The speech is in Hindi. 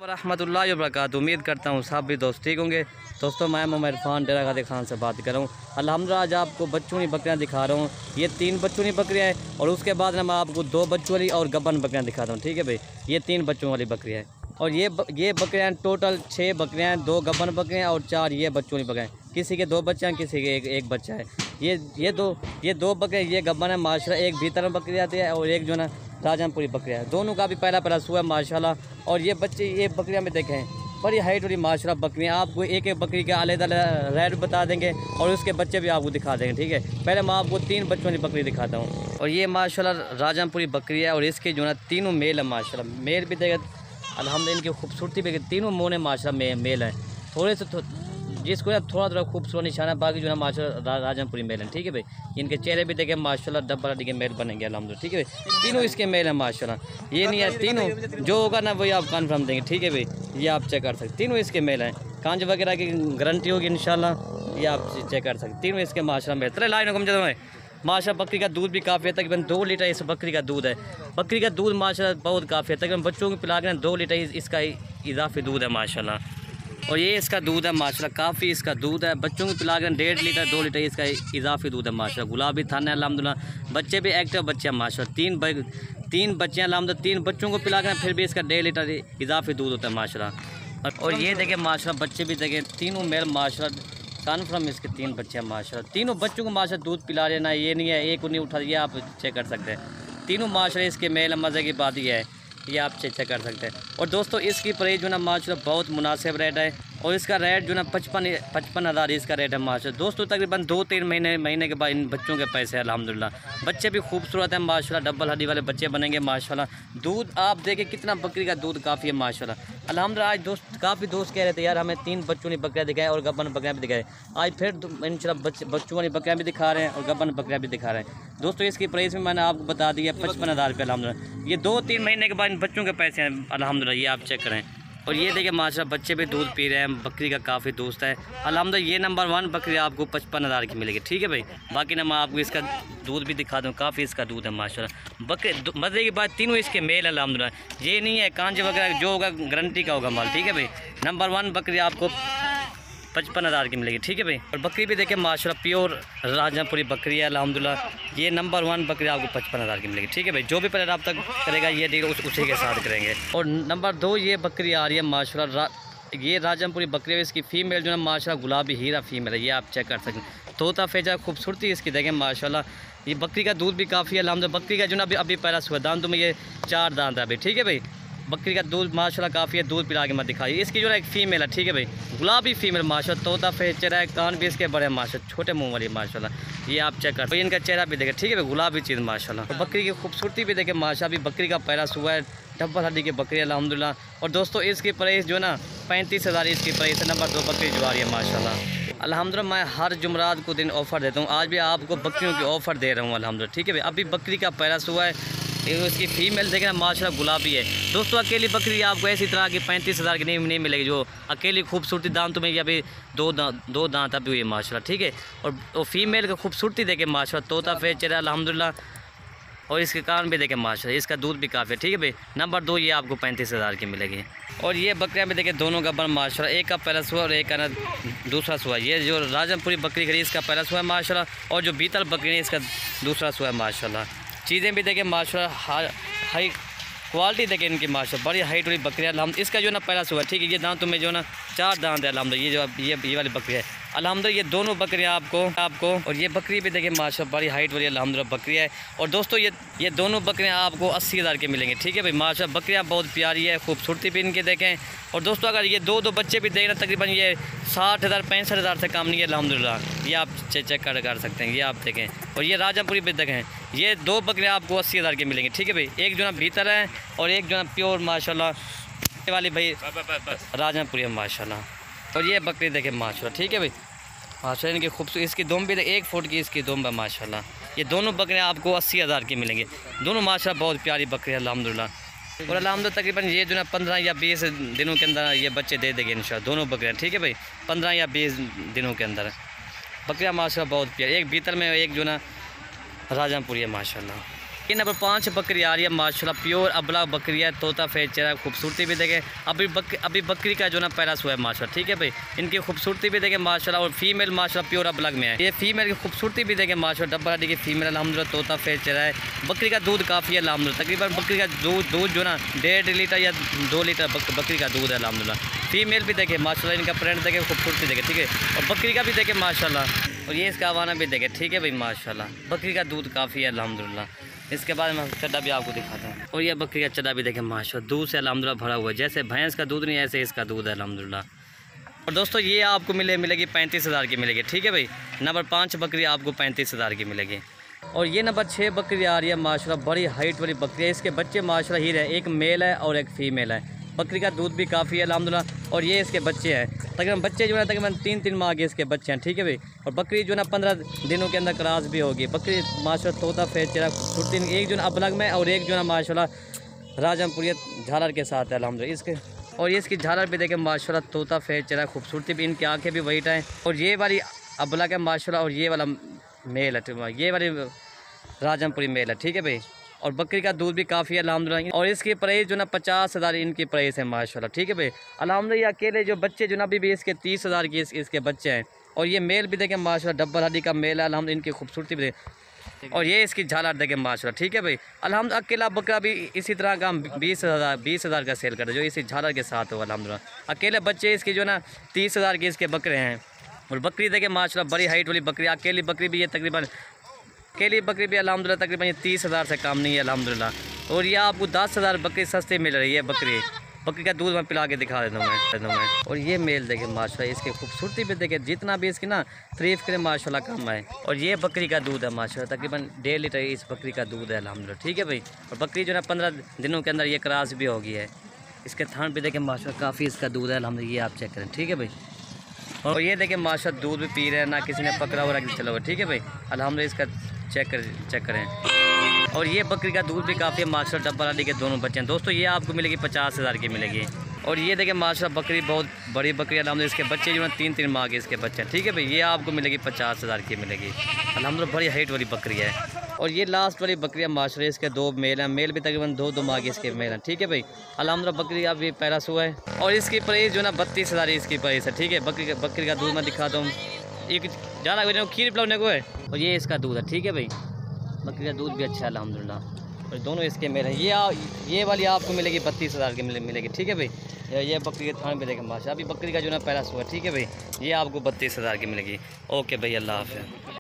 रहमतुल्लाहि व बरकातुहू। उम्मीद करता हूँ सब भी दोस्त ठीक होंगे। दोस्तों मैं मोहम्मद इरफान डेरा गाजी खान से बात कर रहा हूँ। अल्हम्दुलिल्लाह आज आपको बच्चों की बकरियाँ दिखा रहा हूँ। ये 3 बच्चों की बकरियाँ हैं और उसके बाद मैं आपको 2 बच्चों वाली और गब्बन बकरियाँ दिखाता हूँ। ठीक है भाई, ये 3 बच्चों वाली बकरियाँ हैं और ये बकरियाँ टोटल 6 बकरियाँ हैं, 2 गब्बन बकरियाँ और 4 ये बच्चों की बकरियाँ। किसी के 2 बच्चे हैं, किसी के एक बच्चा है। ये दो बकरियाँ ये गब्बन है माशाल्लाह। एक भीतर में बकरी आती है और एक जो ना राजमपुरी बकरियाँ है। दोनों का भी पहला सुआ है माशाल्लाह। और ये बच्चे ये बकरियाँ में देखें बड़ी हाइट वाली माशाल्लाह बकरियाँ। आपको एक एक बकरी का अलग-अलग रेट बता देंगे और उसके बच्चे भी आपको दिखा देंगे। ठीक है, पहले मैं आपको 3 बच्चों वाली बकरी दिखाता हूँ। और ये माशाल्लाह राजमपुरी बकरी है और इसके जो है तीनों मेल है माशाल्लाह। मेल भी देगा अल्हम्दुलिल्लाह, इनकी खूबसूरती भी तीनों मोने माशाल्लाह मेल है। थोड़े से जिसको ना थोड़ा खूबसूरत निशाना, बाकी जो है माशाल्लाह राजमपुरी मेल है। ठीक है भाई, इनके चेहरे भी देखें माशाल्लाह डब्बा के मेल बनेंगे अल्हम्दुलिल्लाह। ठीक है भाई, तीनों इसके मेल है माशाल्लाह। ये नहीं है, तीनों जो होगा ना वही आप कन्फर्म देंगे। ठीक है भाई, ये आप चेक कर सकते, तीनों इसके मेल हैं। कांच वगैरह की गारंटी होगी इंशाल्लाह, ये आप चेक कर सकते। तीनों इसके माशाल्लाह मेल। तेरे लाइन हुक्म जब है माशाल्लाह। बकरी का दूध भी काफ़ी है, तकरीबन 2 लीटर इस बकरी का दूध है। बकरी का दूध माशाल्लाह बहुत काफ़ी है, तकरीबन बच्चों को पिला के 2 लीटर इसका इजाफी दूध है माशाल्लाह। और ये इसका दूध है माशाल्लाह, काफ़ी इसका दूध है। बच्चों को पिला के 1.5 लीटर 2 लीटर इसका इजाफी दूध है माशाल्लाह। गुलाबी थाना है अल्हम्दुलिल्लाह। बच्चे भी एक्टिव बच्चे हैं माशाल्लाह। 3 बच्चे हैं अल्हम्दुलिल्लाह। 3 बच्चों को पिला के फिर भी इसका 1.5 लीटर इजाफी दूध होता है माशाल्लाह। और ये देखें माशाल्लाह बच्चे भी देखें, तीनों मेल माशाल्लाह कन्फर्म इसके 3 बच्चे हैं माशाल्लाह। तीनों बच्चों को माशाल्लाह दूध पिला रहे ना, ये नहीं है एक को नहीं उठा, ये आप चेक कर सकते हैं। तीनों माशाल्लाह इसके मेल। मज़े की बात ये है, ये आप चेक कर सकते हैं। और दोस्तों इसकी प्राइस जो ना माशाल्लाह बहुत मुनासिब रेट है और इसका रेट जो ना 55 हज़ार इसका रेट है माशाल्लाह। दोस्तों तकरीबन 2-3 महीने के बाद इन बच्चों के पैसे अल्हम्दुलिल्लाह। बच्चे भी खूबसूरत हैं माशाल्लाह, डबल हड्डी वाले बच्चे बनेंगे माशाल्लाह। दूध आप देखें कितना, बकरी का दूध काफ़ी है माशाल्लाह अल्हम्दुलिल्लाह। आज काफ़ी दोस्त कह रहे थे यार हमें 3 बच्चों की बकरियाँ दिखाएं और गब्बन बकरियाँ भी दिखाएं। आज फिर इंशाल्लाह बच्चों वाली बकरियाँ भी दिखा रहे हैं और गब्बन बकरियाँ भी दिखा रहे हैं। दोस्तों इसकी प्राइस में मैंने आपको बता दी है 55 हज़ार रुपये अल्हम्दुलिल्लाह। ये 2-3 महीने के बाद इन बच्चों के पैसे हैं अल्हम्दुलिल्लाह, ये आप चेक करें। और ये देखिए माशाल्लाह बच्चे भी दूध पी रहे हैं, बकरी का काफ़ी दोस्त है अल्हम्दुलिल्लाह। ये नंबर 1 बकरी आपको 55 हज़ार की मिलेगी। ठीक है भाई, बाकी ना मैं आपको इसका दूध भी दिखा दूँ, काफ़ी इसका दूध है माशाल्लाह। बकरी मज़े की बात, तीनों इसके मेल है अल्हम्दुलिल्लाह। ये नहीं है कांच वगैरह, जो होगा गारंटी का होगा माल। ठीक है भाई, नंबर 1 बकरी आपको 55 हज़ार की मिलेगी। ठीक है भाई, और बकरी भी देखें माशाल्लाह प्योर राजमपुरी बकरी है अल्हम्दुलिल्लाह। ये नंबर 1 बकरी आपको 55 हज़ार की मिलेगी। ठीक है भाई, जो भी पहले रब्ता करेगा ये डील उसी के साथ करेंगे। और नंबर 2 ये बकरी आ रही है माशाल्लाह, ये राजमपुरी बकरी है। इसकी फ़ीमेल जो है माशाल्लाह गुलाबी हीरा फ़ीमेल है, ये आप चेक कर सकते हैं। तोता फेजा खूबसूरती इसकी देखें माशाल्लाह। ये बकरी का दूध भी काफ़ी है अल्हम्दुलिल्लाह। बकरी का जो ना अभी पहला सुबह दांतों में ये 4 दांत है अभी। ठीक है भाई, बकरी का दूध माशाल्लाह काफ़ी है, दूध पिला के मत दिखाइए। इसकी जो है एक फ़ीमेल है। ठीक है भाई, गुलाबी फ़ीमेल माशाल्लाह। तोता फेस चेहरा है, कान भी इसके बड़े माशाल्लाह, छोटे मुंह वाली माशाल्लाह। ये आप चेक कर भाई, इनका चेहरा भी देखें। ठीक है भाई, गुलाबी चीज़ माशाल्लाह। तो बकरी की खूबसूरती भी देखें माशाल्लाह। अभी बकरी का पहला सुबह है, डबल हड्डी की बकरी अल्हम्दुलिल्लाह। और दोस्तों इसकी प्राइस जो है ना 35 हज़ार इसकी प्राइस है। नंबर 2 बकरी जो आ रही है माशाल्लाह अल्हम्दुलिल्लाह। मैं हर जुमरात को दिन ऑफ़र देता हूँ, आज भी आपको बकरियों की ऑफ़र दे रहा हूँ अल्हम्दुलिल्लाह। ठीक है भाई, अभी बकरी का पहला सुबह है, इसकी फ़ीमेल देखें माशाल्लाह गुलाबी है। दोस्तों अकेली बकरी आपको ऐसी तरह की 35 हज़ार की नहीं मिलेगी, जो अकेली खूबसूरती दांतों में ये अभी 2 दांत अभी हुई है माशाल्लाह। ठीक है, और फ़ीमेल की खूबसूरती देखें माशाल्लाह, तोता फेस चेहरा अल्हम्दुलिल्लाह। और इसके कान भी देखें माशाल्लाह, इसका दूध भी काफ़ी है। ठीक है भाई, नंबर 2 ये आपको 35 हज़ार की मिलेगी। और ये बकरियाँ भी देखें दोनों का बन माशाल्लाह, एक का पहला सुआ और एक का ना दूसरा सुआ। ये जो राजमपुरी बकरी खड़ी इसका पहला सुआ है माशाल्लाह, और जो बीतल बकरी है इसका दूसरा सुआ है माशाल्लाह। चीज़ें भी देखें माशाल्लाह, हाई क्वालिटी देखें इनकी माशाल्लाह, बड़ी हाइट वाली बकरी है अल्हम्दुलिल्लाह। इसका जो ना पहला सुआ है। ठीक है, ये दांतों में जो ना 4 दांत है अल्हम्दुलिल्लाह। ये जो ये वाली बकरी है अल्हम्दुलिल्लाह। ये दोनों बकरियाँ आपको और ये बकरी भी देखें माशाल्लाह, बड़ी हाइट वाली अल्हम्दुलिल्लाह बकरी है। और दोस्तों ये दोनों बकरियाँ आपको 80 हज़ार के मिलेंगे। ठीक है भाई, माशाल्लाह बकरियाँ बहुत प्यारी है, खूबसूरती भी इनकी देखें। और दोस्तों अगर ये 2 बच्चे भी देखें ना, तकरीबन ये 60 हज़ार 65 हज़ार से कम नहीं है अल्हम्दुलिल्लाह। ये आप चेक कर सकते हैं, ये आप देखें। और ये राजमपुरी भी देखें, ये 2 बकरियाँ आपको 80 हज़ार के मिलेंगे। ठीक है भाई, एक जो ना भीतर है और एक जो ना प्योर माशाल्लाह वाली भाई राजमपुरी है माशाल्लाह। और ये बकरी देखें माशाल्लाह। ठीक है भाई, माशाल्लाह इनकी खूबसूरती, इसकी दुम भी 1 फुट की इसकी दुम है माशाल्लाह। ये दोनों बकरियाँ आपको 80 हज़ार की मिलेंगी। दोनों माशाल्लाह बहुत प्यारी बकरी है अल्हम्दुलिल्लाह। और अल्हम्दुलिल्लाह तकरीबन ये जो ना 15 या 20 दिनों के अंदर ये बच्चे दे देंगे इंशाल्लाह, दोनों बकरियाँ। ठीक है भाई, 15 या 20 दिनों के अंदर बकरियाँ माशाल्लाह बहुत प्यारी। एक भीतर में एक जो ना राजमपुरी है माशाल्लाह। ये नंबर 5 बकरी आ रही है माशाल्लाह, प्योर अबला बकरी है, तोता फेस चेहरा, खूबसूरती भी देखें। अभी बकरी का जो ना पैरा हुआ है माशाल्लाह, ठीक है भाई। इनकी खूबसूरती भी देखें माशाल्लाह, और फीमेल माशाल्लाह प्योर अबलग में है। ये फीमेल की खूबसूरती भी देखें माशाल्लाह, डब्बा हड्डी की फीमेल अल्हम्दुलिल्लाह, तोता फेस चेहरा है। बकरी का दूध काफ़ी है अल्हम्दुलिल्लाह, तकरीबन बकरी का दूध जो ना 1.5 लीटर या 2 लीटर बकरी का दूध है अल्हम्दुलिल्लाह। फीमेल भी देखें माशाल्लाह, इनका प्रिंट देखें, खूबसूरती देखें, ठीक है। और बकरी का भी देखें माशाल्लाह, और ये इसका आवाना भी देखें, ठीक है भाई माशाल्लाह। बकरी का दूध काफ़ी है अल्हम्दुलिल्लाह। इसके बाद मैं चड्डा भी आपको दिखाता हूँ, और ये बकरी का चड्डा भी देखें माशाल्लाह, दूध से अल्हम्दुलिल्लाह भरा हुआ है। जैसे भैंस का दूध नहीं ऐसे इसका दूध है अल्हम्दुलिल्लाह। और दोस्तों ये आपको मिलेगी 35,000 की मिलेगी, ठीक है भाई। नंबर 5 बकरी आपको 35,000 की मिलेगी। और ये नंबर 6 बकरी आ रही है माशाल्लाह, बड़ी हाइट वाली बकरी है। इसके बच्चे माशाल्लाह हीरे है, एक मेल है और एक फीमेल है। बकरी का दूध भी काफ़ी है अल्हम्दुलिल्लाह, और ये इसके बच्चे हैं। तकरीबन बच्चे जो है तकरीबन 3-3 माह के इसके बच्चे हैं, ठीक है भाई। और बकरी जो है ना 15 दिनों के अंदर क्रॉस भी होगी। बकरी माशाल्लाह तोता फेस चेहरा, खूबसूरती, एक जो है अबलग में और एक जो है माशाल्लाह राजमपुरी झालर के साथ है अल्हम्दुलिल्लाह इसके। और ये इसकी झालर भी देखें माशाल्लाह, तोता फेस चेहरा, खूबसूरती भी, इनकी आँखें भी वाइट हैं। और ये वाली अबलग है माशाल्लाह, और ये वाला मेल है, ये वाली राजमपुरी मेल है, ठीक है भाई। और बकरी का दूध भी काफ़ी है अल्हम्दुलिल्लाह। और इसकी प्राइस जो ना 50,000 इनकी प्राइस है माशाल्लाह, ठीक है भाई अल्हम्दुलिल्लाह। अकेले जो बच्चे जो ना अभी भी इसके 30,000 की इसके बच्चे हैं। और ये मेल भी देखें माशाल्लाह, डबल हड्डी का मेल है अल्हम्दुलिल्लाह, इनकी खूबसूरती भी देखें। और ये इसकी झालर देखें माशाल्लाह, ठीक है भाई अल्हम्दुलिल्लाह। अकेला बकरा भी इसी तरह का हम 20,000 का सेल करते हैं, जो इसी झालर के साथ हो अल्हम्दुलिल्लाह। अकेले बच्चे इसके जो ना 30,000 के इसके बकरे हैं। और बकरी देखें माशाल्लाह, बड़ी हाइट वाली बकरी। अकेली बकरी भी ये तकरीबन अल्हम्दुलिल्लाह तकरीबन ये 30,000 से कम नहीं है अल्हम्दुलिल्लाह। और ये आपको 10,000 बकरी सस्ते मिल रही है। बकरी का दूध मैं पिला के दिखा देता हूँ मैं। और ये मेल देखें माशाल्लाह, इसकी खूबसूरती भी देखें, जितना भी इसकी ना तारीफ़ करें माशाल्लाह कम है। और ये बकरी का दूध है माशाल्लाह, तकरीबन 1.5 लीटर इस बकरी का दूध है अल्हम्दुलिल्लाह, ठीक है भाई। और बकरी जो है 15 दिनों के अंदर ये क्रॉस भी हो गई है। इसके थान भी देखें माशाल्लाह, काफ़ी इसका दूध है अल्हम्दुलिल्लाह, ये आप चेक करें, ठीक है भाई। और ये देखें माशाल्लाह, दूध भी पी रहे हैं, ना किसी ने पकड़ा हुआ रख चला हुआ, ठीक है भाई अल्हम्दुलिल्लाह। इसका चेक करें। और ये बकरी का दूध भी काफ़ी है माशाल्लाह, डब्बा हड्डी के दोनों बच्चे हैं। दोस्तों ये आपको मिलेगी 50,000 की मिलेगी। और ये देखें माशाल्लाह, बकरी बहुत बड़ी बकरी अल्हम्दुलिल्लाह। इसके बच्चे जो है 3-3 माह के इसके बच्चे हैं, ठीक है भाई। ये आपको मिलेगी 50,000 की मिलेगी अल्हम्दुलिल्लाह, बड़ी हाइट वाली बकरी है। और ये लास्ट वाली बकरी है माशाल्लाह, इसके 2 मेल हैं। मेल भी तकरीबन 2 माह के इसके मेल हैं, ठीक है भाई अल्हम्दुलिल्लाह। बकरी अभी पैरास हुआ है। और इसकी प्राइस जो है ना 32,000 इसकी प्राइस है, ठीक है। बकरी का दूध मैं दिखाता हूँ, एक ज़्यादा खीर पिलाने को है। और ये इसका दूध है, ठीक है भाई। बकरी का दूध भी अच्छा है अल्हम्दुलिल्लाह। और दोनों इसके मेल हैं। ये वाली आपको मिलेगी 32,000 की मिलेगी, ठीक है भाई। ये बकरी के थान भी देखें माशाल्लाह, अभी बकरी का जो ना पैरास हुआ है, ठीक है भाई। ये आपको 32,000 की मिलेगी। ओके भाई, अल्लाह हाफ़िज़।